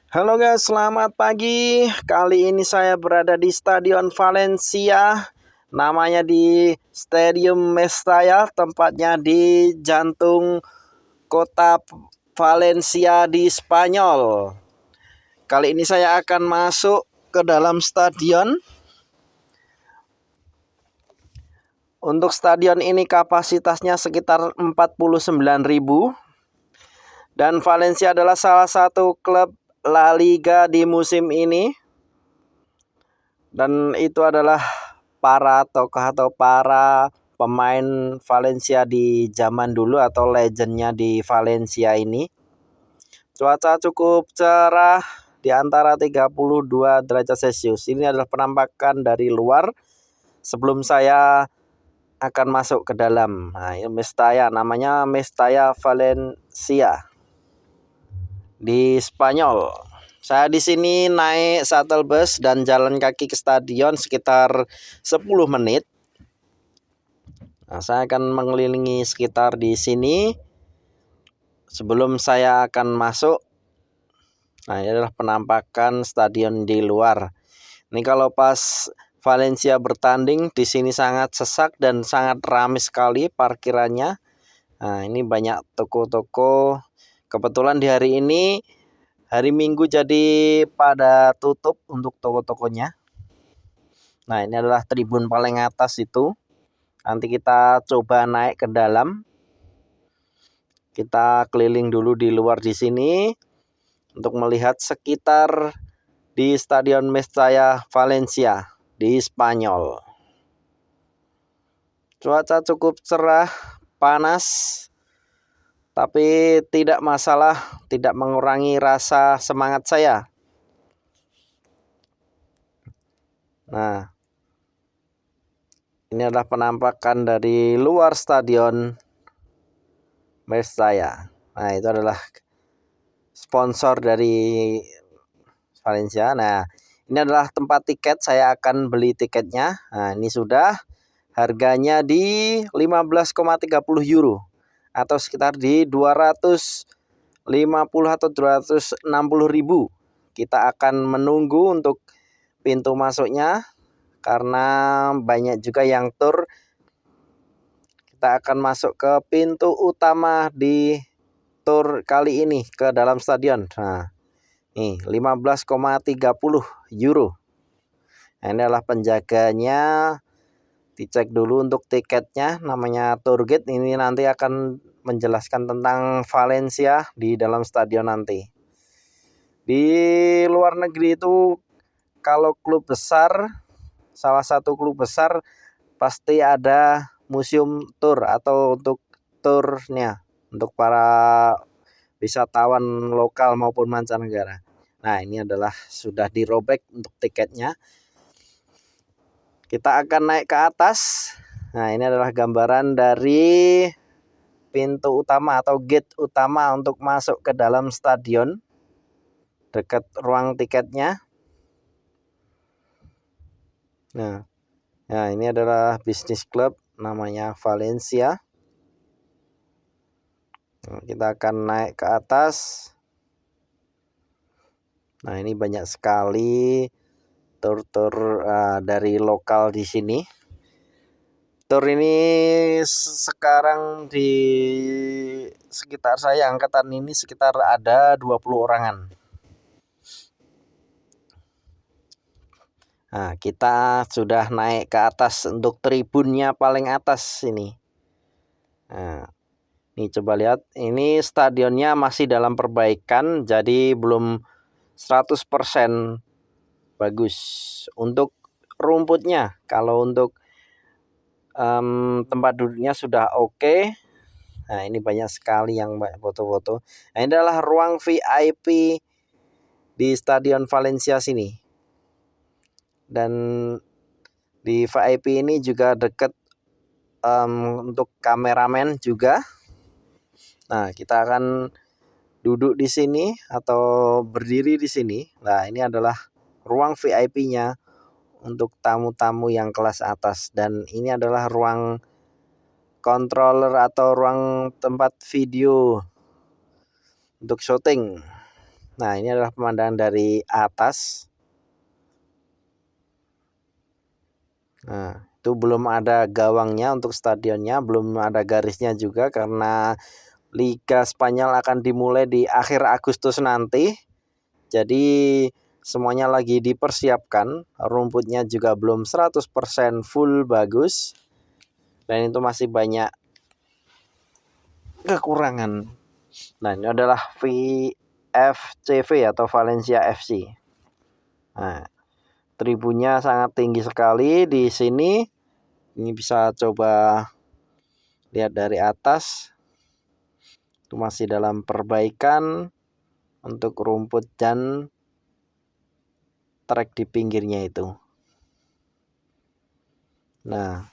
Halo guys, selamat pagi. Kali ini saya berada di Stadion Valencia. Namanya di Stadium Mestalla, tempatnya di jantung kota Valencia di Spanyol. Kali ini saya akan masuk ke dalam stadion. Untuk stadion ini kapasitasnya sekitar 49.000. Dan Valencia adalah salah satu klub La Liga di musim ini. Dan itu adalah para tokoh atau para pemain Valencia di zaman dulu atau legendnya di Valencia ini. Cuaca cukup cerah di antara 32 derajat Celcius. Ini adalah penampakan dari luar sebelum saya akan masuk ke dalam. Nah, ini Mestalla, namanya Mestalla Valencia di Spanyol. Saya di sini naik shuttle bus dan jalan kaki ke stadion sekitar 10 menit. Nah, saya akan mengelilingi sekitar di sini sebelum saya akan masuk. Nah, ini adalah penampakan stadion di luar. Ini kalau pas Valencia bertanding di sini sangat sesak dan sangat ramai sekali parkirannya. Nah, ini banyak toko-toko. Kebetulan di hari ini hari Minggu jadi pada tutup untuk toko-tokonya. Nah, ini adalah tribun paling atas itu. Nanti kita coba naik ke dalam. Kita keliling dulu di luar di sini untuk melihat sekitar di Stadion Mestalla Valencia di Spanyol. Cuaca cukup cerah, panas, tapi tidak masalah, tidak mengurangi rasa semangat saya. Nah, ini adalah penampakan dari luar Stadion Mestalla. Nah, itu adalah sponsor dari Valencia. Nah, ini adalah tempat tiket. Saya akan beli tiketnya. Nah, ini sudah harganya di 15,30 euro atau sekitar di 250 atau 260 ribu. Kita akan menunggu untuk pintu masuknya karena banyak juga yang tur. Kita akan masuk ke pintu utama di tur kali ini ke dalam stadion. Nah, nih 15,30 euro. Nah, ini adalah penjaganya. Dicek dulu untuk tiketnya, namanya tour guide. Ini nanti akan menjelaskan tentang Valencia di dalam stadion nanti. Di luar negeri itu kalau klub besar, salah satu klub besar pasti ada museum tour atau untuk turnya untuk para wisatawan lokal maupun mancanegara. Nah, ini adalah sudah dirobek untuk tiketnya. Kita akan naik ke atas. Nah, ini adalah gambaran dari pintu utama atau gate utama untuk masuk ke dalam stadion. Dekat ruang tiketnya. Nah, ini adalah bisnis klub namanya Valencia. Nah, kita akan naik ke atas. Nah, ini banyak sekali tur-tur dari lokal di sini. Tur ini sekarang di sekitar saya angkatan ini sekitar ada 20 orangan. Nah, kita sudah naik ke atas untuk tribunnya paling atas ini. Nah, ini coba lihat, ini stadionnya masih dalam perbaikan jadi belum 100% bagus. Untuk rumputnya, kalau untuk tempat duduknya sudah oke. Nah, ini banyak sekali yang foto-foto. Nah, ini adalah ruang VIP di Stadion Valencia sini. Dan di VIP ini juga dekat untuk kameramen juga. Nah, kita akan duduk di sini atau berdiri di sini. Nah, ini adalah ruang VIP-nya untuk tamu-tamu yang kelas atas. Dan ini adalah ruang controller atau ruang tempat video untuk syuting. Nah, ini adalah pemandangan dari atas. Nah, itu belum ada gawangnya untuk stadionnya, belum ada garisnya juga karena Liga Spanyol akan dimulai di akhir Agustus nanti. Jadi semuanya lagi dipersiapkan, rumputnya juga belum 100% full bagus. Dan itu masih banyak kekurangan. Nah, ini adalah VFCV atau Valencia FC. Nah, tribunnya sangat tinggi sekali di sini. Ini bisa coba lihat dari atas. Itu masih dalam perbaikan untuk rumput dan trek di pinggirnya itu. Nah,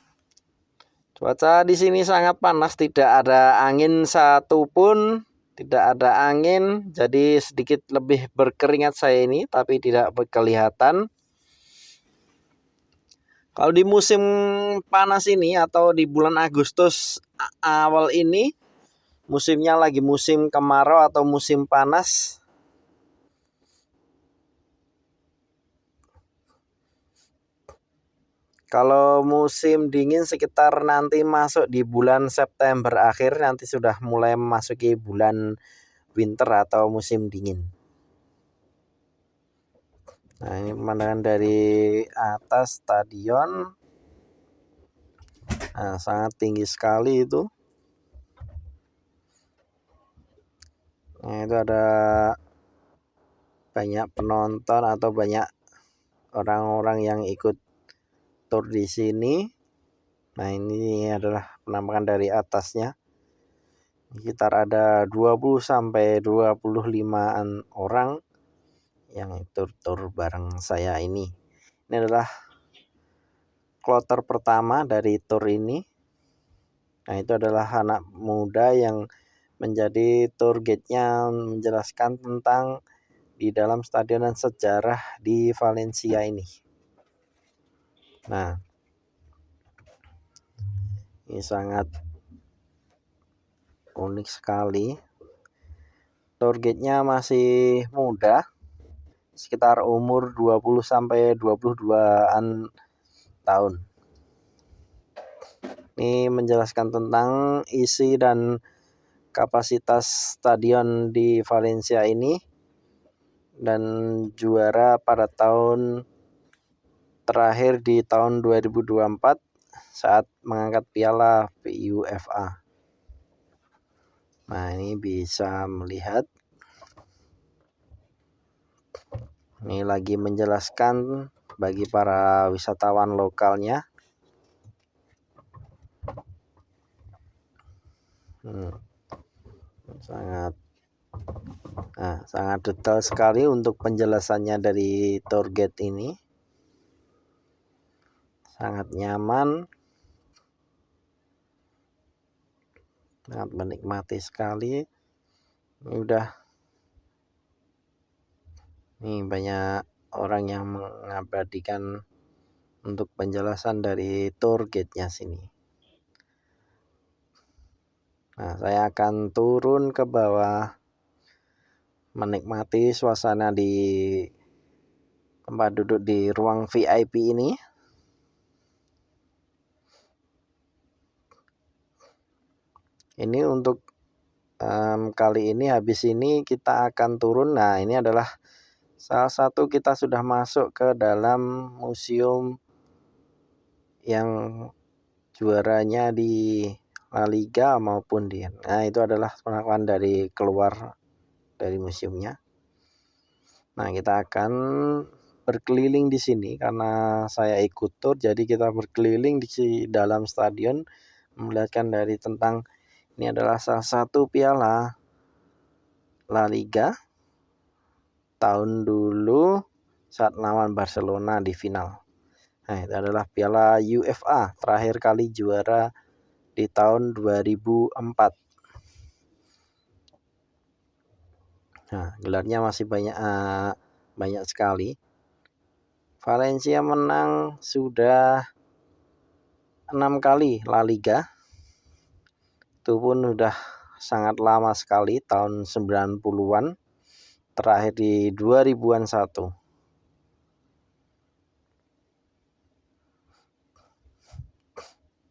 cuaca di sini sangat panas, tidak ada angin satupun, tidak ada angin, jadi sedikit lebih berkeringat saya ini, tapi tidak kelihatan. Kalau di musim panas ini atau di bulan Agustus awal ini, musimnya lagi musim kemarau atau musim panas. Kalau musim dingin sekitar nanti masuk di bulan September akhir, nanti sudah mulai memasuki bulan winter atau musim dingin. Nah, ini pemandangan dari atas stadion. Nah, sangat tinggi sekali itu. Nah, itu ada banyak penonton atau banyak orang-orang yang ikut tur di sini. Nah, ini adalah penampakan dari atasnya. Sekitar ada 20 sampai 25-an orang yang tur bareng saya ini. Ini adalah kloter pertama dari tur ini. Nah, itu adalah anak muda yang menjadi tour guide-nya, menjelaskan tentang di dalam stadion dan sejarah di Valencia ini. Nah, ini sangat unik sekali. Tour guide-nya masih muda, sekitar umur 20 sampai 22-an tahun. Ini menjelaskan tentang isi dan kapasitas stadion di Valencia ini dan juara pada tahun terakhir di tahun 2024 saat mengangkat piala UEFA. Nah, ini bisa melihat. Ini lagi menjelaskan bagi para wisatawan lokalnya. Sangat detail sekali untuk penjelasannya dari tour guide ini. Sangat nyaman. Sangat menikmati sekali. Ini banyak orang yang mengabadikan untuk penjelasan dari tour guide-nya sini. Nah, saya akan turun ke bawah menikmati suasana di tempat duduk di ruang VIP ini. Ini untuk kali ini habis ini kita akan turun. Nah, ini adalah salah satu kita sudah masuk ke dalam museum yang juaranya di La Liga maupun di. Nah, itu adalah penampakan dari keluar dari museumnya. Nah, kita akan berkeliling di sini karena saya ikut tur, jadi kita berkeliling di dalam stadion melihatkan dari tentang ini adalah salah satu piala La Liga tahun dulu saat lawan Barcelona di final. Nah, itu adalah piala UEFA terakhir kali juara di tahun 2004. Nah, gelarnya masih banyak sekali. Valencia menang sudah 6 kali La Liga. Itu pun sudah sangat lama sekali, tahun 90-an. terakhir di 2000-an satu.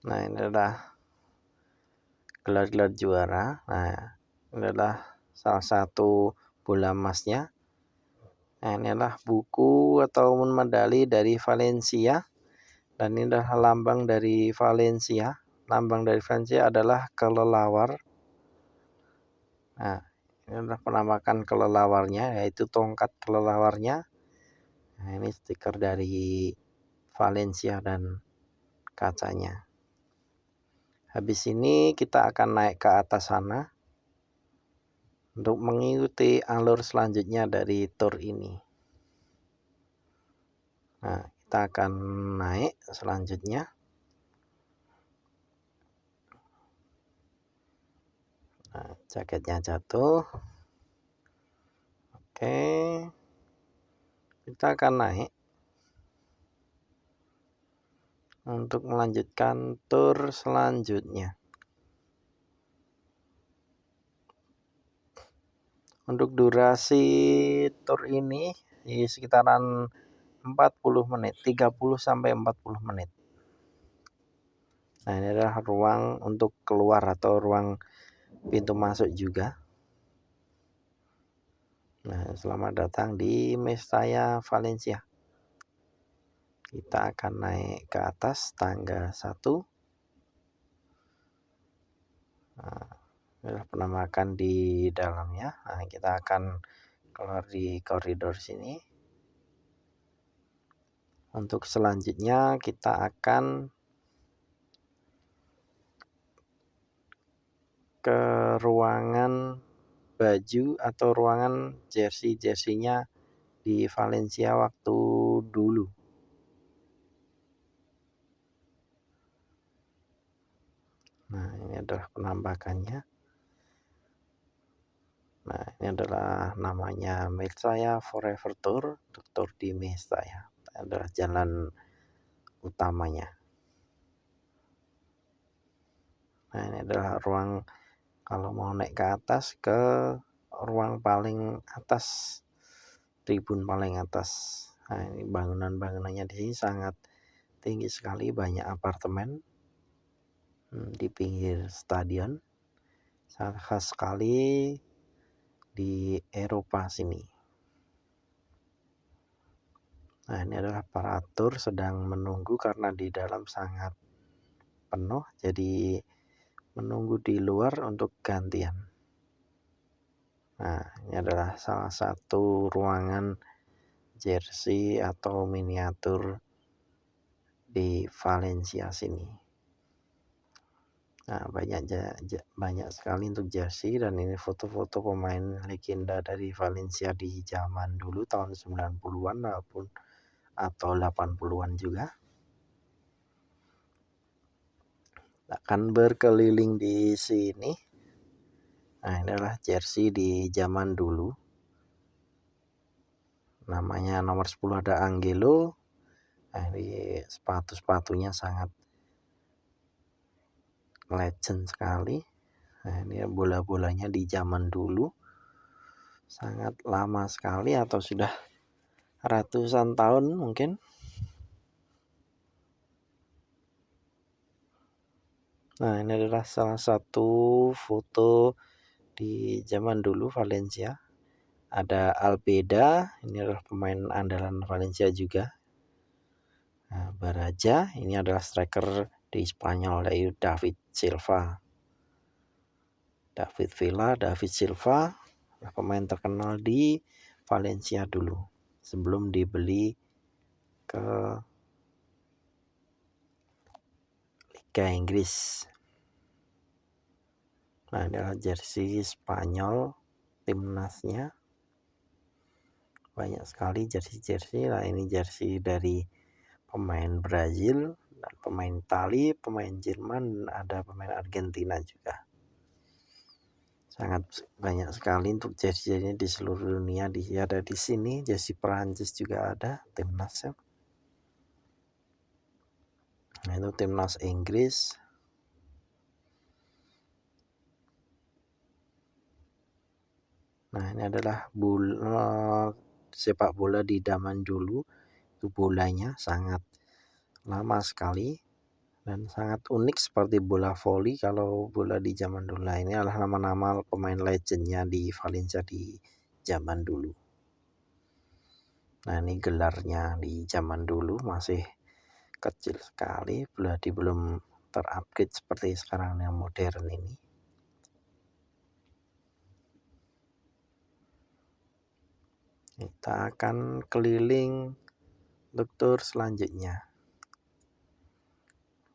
Nah, ini adalah gelar-gelar juara. Nah, ini adalah salah satu bola emasnya. Nah, ini adalah buku atau medali dari Valencia. Dan ini adalah lambang dari Valencia. Lambang dari Valencia adalah kelelawar. Nah, ini adalah penampakan kelelawarnya, yaitu tongkat kelelawarnya. Nah, ini stiker dari Valencia dan kacanya. Habis ini kita akan naik ke atas sana untuk mengikuti alur selanjutnya dari tour ini. Nah, kita akan naik selanjutnya. Nah, jaketnya jatuh. Oke. Kita akan naik untuk melanjutkan tour selanjutnya. Untuk durasi tour ini di sekitaran 40 menit, 30 sampai 40 menit. Nah, ini adalah ruang untuk keluar atau ruang pintu masuk juga. Nah, selamat datang di Mestalla Valencia. Kita akan naik ke atas tangga 1. Nah, adalah penampakan di dalamnya. Nah, kita akan keluar di koridor sini. Untuk selanjutnya kita akan ke ruangan baju atau ruangan jersey-jerseynya di Valencia waktu dulu. Nah, ini adalah penampakannya. Nah, ini adalah namanya Mestalla Forever Tour, tour di Mestalla. Adalah jalan utamanya. Nah, ini adalah ruang kalau mau naik ke atas ke ruang paling atas, tribun paling atas. Nah, ini bangunan-bangunannya di sini sangat tinggi sekali, banyak apartemen di pinggir stadion. Sangat khas sekali di Eropa sini. Nah, ini adalah para tour sedang menunggu karena di dalam sangat penuh, jadi menunggu di luar untuk gantian. Nah, ini adalah salah satu ruangan jersey atau miniatur di Valencia sini. Nah, banyak sekali untuk jersey, dan ini foto-foto pemain legenda dari Valencia di zaman dulu tahun 90-an atau 80-an juga. Akan berkeliling di sini. Nah, ini adalah jersey di zaman dulu. Namanya nomor 10 ada Angelo. Nah, ini sepatu-sepatunya sangat legend sekali. Nah, ini bola-bolanya di zaman dulu. Sangat lama sekali atau sudah ratusan tahun mungkin. Nah, ini adalah salah satu foto di zaman dulu Valencia. Ada Albeda, ini adalah pemain andalan Valencia juga. Nah, Baraja, ini adalah striker di Spanyol, yaitu David Silva. David Silva, pemain terkenal di Valencia dulu, sebelum dibeli ke Liga Inggris. Nah, ini adalah jersey Spanyol timnasnya. Banyak sekali jersey. Nah, ini jersey dari pemain Brazil, dan pemain Itali, pemain Jerman, ada pemain Argentina juga. Sangat banyak sekali untuk jersey-nya di seluruh dunia. Ada di sini jersey Perancis juga ada timnasnya. Nah, itu timnas Inggris. Nah, ini adalah sepak bola di zaman dulu. Itu bolanya sangat lama sekali dan sangat unik seperti bola voli kalau bola di zaman dulu. Nah, ini adalah nama-nama pemain legendnya di Valencia di zaman dulu. Nah, ini gelarnya di zaman dulu masih kecil sekali, berarti belum terupgrade seperti sekarang yang modern ini. Kita akan keliling untuk tour selanjutnya.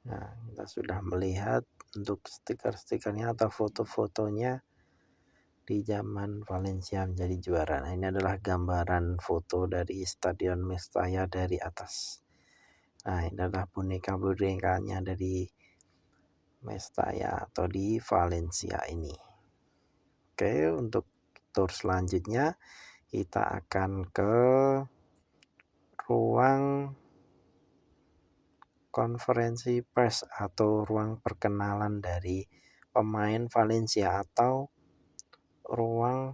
Nah, kita sudah melihat untuk stiker-stikernya atau foto-fotonya di zaman Valencia menjadi juara. Nah, ini adalah gambaran foto dari Stadion Mestalla dari atas. Nah, ini adalah boneka-bonekanya dari Mestalla atau di Valencia ini. Oke, untuk tour selanjutnya kita akan ke ruang konferensi pers atau ruang perkenalan dari pemain Valencia atau ruang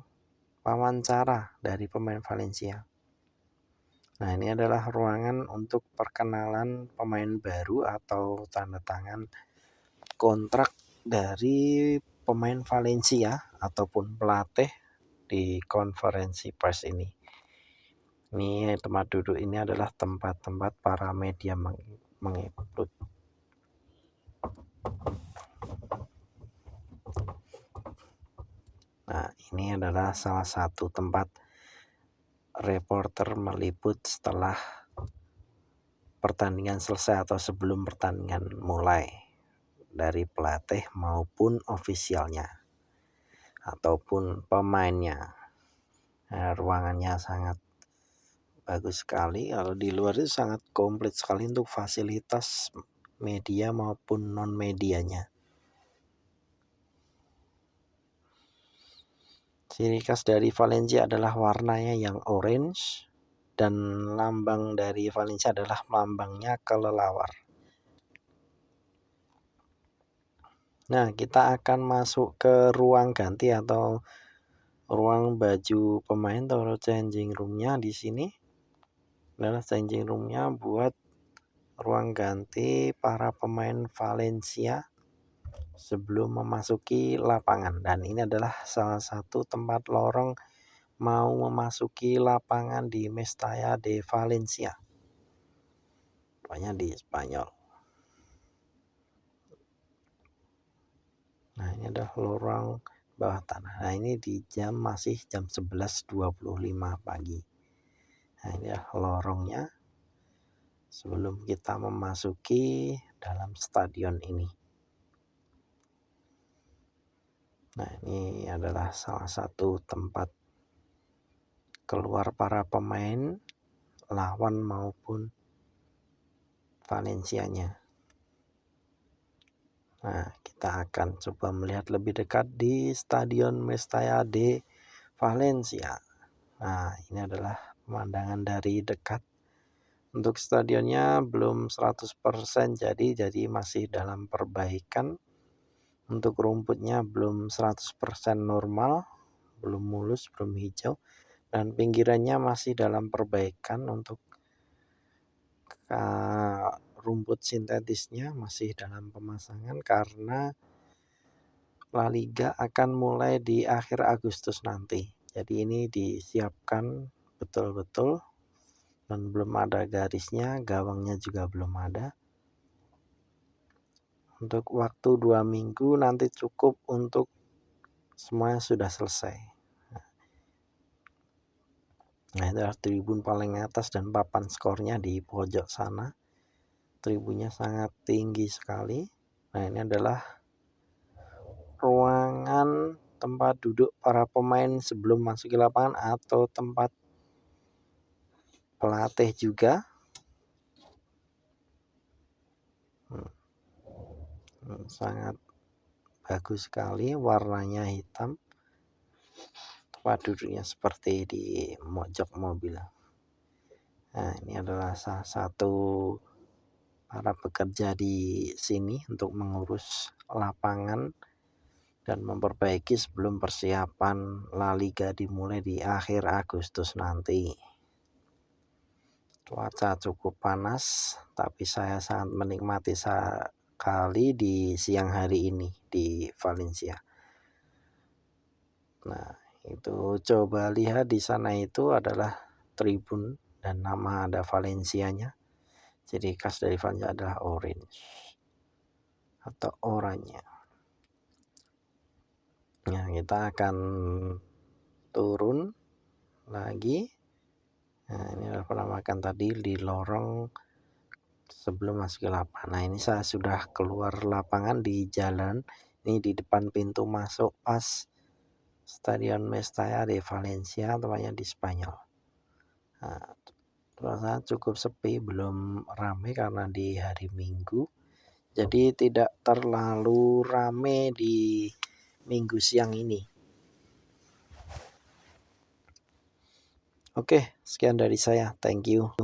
wawancara dari pemain Valencia. Nah, ini adalah ruangan untuk perkenalan pemain baru atau tanda tangan kontrak dari pemain Valencia ataupun pelatih di konferensi pers ini. Ini tempat duduk ini adalah tempat-tempat para media mengikut. Nah, ini adalah salah satu tempat reporter meliput setelah pertandingan selesai atau sebelum pertandingan mulai dari pelatih maupun ofisialnya ataupun pemainnya. Nah, ruangannya sangat bagus sekali. Kalau di luar itu sangat komplit sekali untuk fasilitas media maupun non medianya. Ciri khas dari Valencia adalah warnanya yang orange dan lambang dari Valencia adalah lambangnya kelelawar. Nah, kita akan masuk ke ruang ganti atau ruang baju pemain atau changing roomnya di sini. Adalah changing roomnya buat ruang ganti para pemain Valencia sebelum memasuki lapangan, dan ini adalah salah satu tempat lorong mau memasuki lapangan di Mestalla de Valencia, banyak di Spanyol. Nah, ini adalah lorong bawah tanah. Nah, ini di masih jam 11.25 pagi. Nah, ini adalah lorongnya sebelum kita memasuki dalam stadion ini. Nah, ini adalah salah satu tempat keluar para pemain lawan maupun Valencianya. Nah, kita akan coba melihat lebih dekat di Stadion Mestalla de Valencia. Nah, ini adalah pemandangan dari dekat. Untuk stadionnya belum 100% jadi masih dalam perbaikan. Untuk rumputnya belum 100% normal, belum mulus, belum hijau, dan pinggirannya masih dalam perbaikan. Untuk rumput sintetisnya masih dalam pemasangan karena La Liga akan mulai di akhir Agustus nanti. Jadi ini disiapkan betul-betul dan belum ada garisnya, gawangnya juga belum ada. Untuk waktu 2 minggu nanti cukup untuk semuanya sudah selesai. Nah, itu adalah tribun paling atas dan papan skornya di pojok sana. Tribunnya sangat tinggi sekali. Nah, ini adalah ruangan tempat duduk para pemain sebelum masuk ke lapangan atau tempat pelatih juga. Sangat bagus sekali, warnanya hitam. Tempat duduknya seperti di mojok mobil. Nah, ini adalah salah satu para pekerja di sini untuk mengurus lapangan dan memperbaiki sebelum persiapan La Liga dimulai di akhir Agustus nanti. Cuaca cukup panas, tapi saya sangat menikmati sekali di siang hari ini di Valencia. Nah, itu coba lihat di sana itu adalah tribun dan nama ada Valencianya. Jadi khas dari Valencia adalah orange atau oranye. Nah, kita akan turun lagi. Nah, ini adalah penampakan tadi di lorong sebelum masuk ke lapangan. Nah, ini saya sudah keluar lapangan di jalan. Ini di depan pintu masuk pas Stadion Mestalla de Valencia, tempatnya di Spanyol. Nah, suasana cukup sepi, belum ramai karena di hari Minggu. Jadi tidak terlalu ramai di Minggu siang ini. Oke, sekian dari saya. Thank you.